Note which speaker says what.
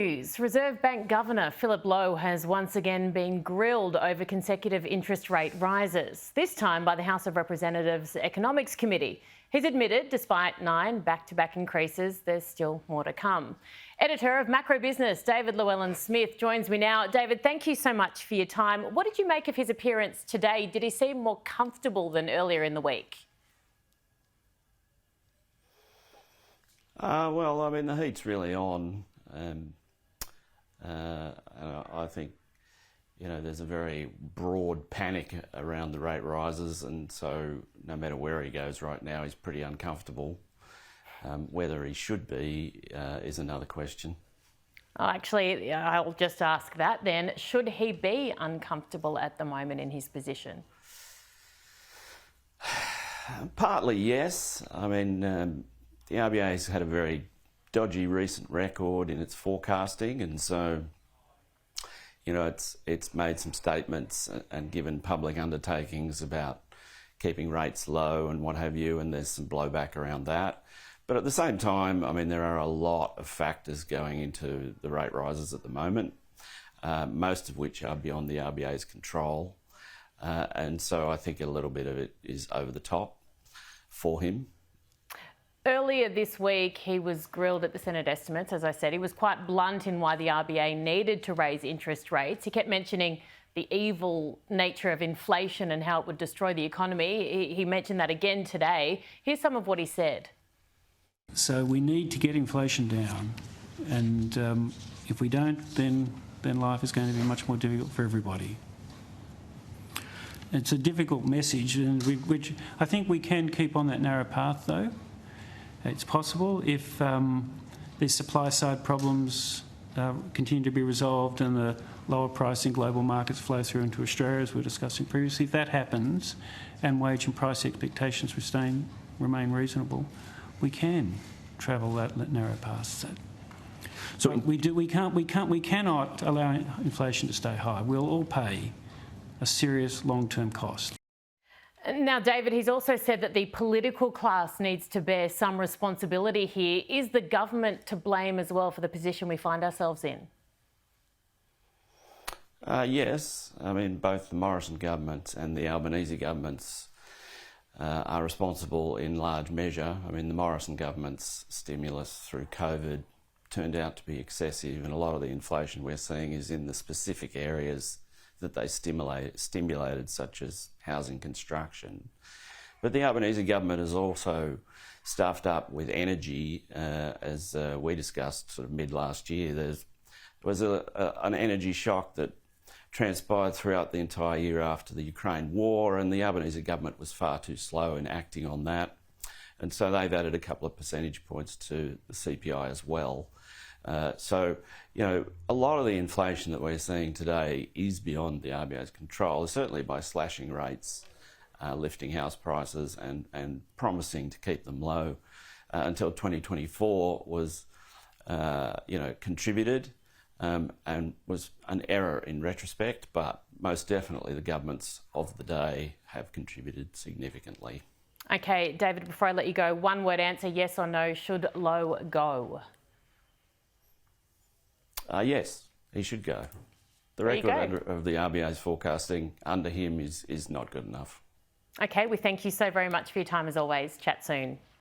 Speaker 1: Reserve Bank Governor Philip Lowe has once again been grilled over consecutive interest rate rises, this time by the House of Representatives Economics Committee. He's admitted, despite 9 back-to-back increases, there's still more to come. Editor of Macrobusiness David Llewellyn-Smith joins me now. David, thank you so much for your time. What did you make of his appearance today? Did he seem more comfortable than earlier in the week?
Speaker 2: Well, I mean, the heat's really on. I think, there's a very broad panic around the rate rises, and so no matter where he goes right now, he's pretty uncomfortable. Whether he should be is another question.
Speaker 1: Oh, actually, I'll just ask that then. Should he be uncomfortable at the moment in his position?
Speaker 2: Partly, yes. I mean, the RBA's had a very dodgy recent record in its forecasting, and so it's made some statements and given public undertakings about keeping rates low and what have you, and there's some blowback around that. But at the same time, I mean, there are a lot of factors going into the rate rises at the moment, most of which are beyond the RBA's control, and so I think a little bit of it is over the top for him.
Speaker 1: Earlier this week, he was grilled at the Senate estimates. As I said, he was quite blunt in why the RBA needed to raise interest rates. He kept mentioning the evil nature of inflation and how it would destroy the economy. He mentioned that again today. Here's some of what he said.
Speaker 3: So we need to get inflation down, and if we don't, then life is going to be much more difficult for everybody. It's a difficult message, and which I think we can keep on that narrow path, though. It's possible if these supply-side problems continue to be resolved and the lower pricing global markets flow through into Australia, as we were discussing previously. If that happens and wage and price expectations remain reasonable, we can travel that narrow path. So we cannot allow inflation to stay high. We'll all pay a serious long-term cost.
Speaker 1: Now, David, he's also said that the political class needs to bear some responsibility here. Is the government to blame as well for the position we find ourselves in?
Speaker 2: Yes. I mean, both the Morrison government and the Albanese governments are responsible in large measure. I mean, the Morrison government's stimulus through COVID turned out to be excessive, and a lot of the inflation we're seeing is in the specific areas that they stimulated, such as housing construction. But the Albanese government has also stuffed up with energy, as we discussed sort of mid-last year. There was an energy shock that transpired throughout the entire year after the Ukraine war, and the Albanese government was far too slow in acting on that. And so they've added a couple of percentage points to the CPI as well. So, a lot of the inflation that we're seeing today is beyond the RBA's control, certainly by slashing rates, lifting house prices and promising to keep them low until 2024 was, contributed and was an error in retrospect, but most definitely the governments of the day have contributed significantly.
Speaker 1: OK, David, before I let you go, one word answer, yes or no, should Lowe go?
Speaker 2: Yes, he should go. The record of the RBA's forecasting under him is not good enough.
Speaker 1: OK, we thank you so very much for your time as always. Chat soon.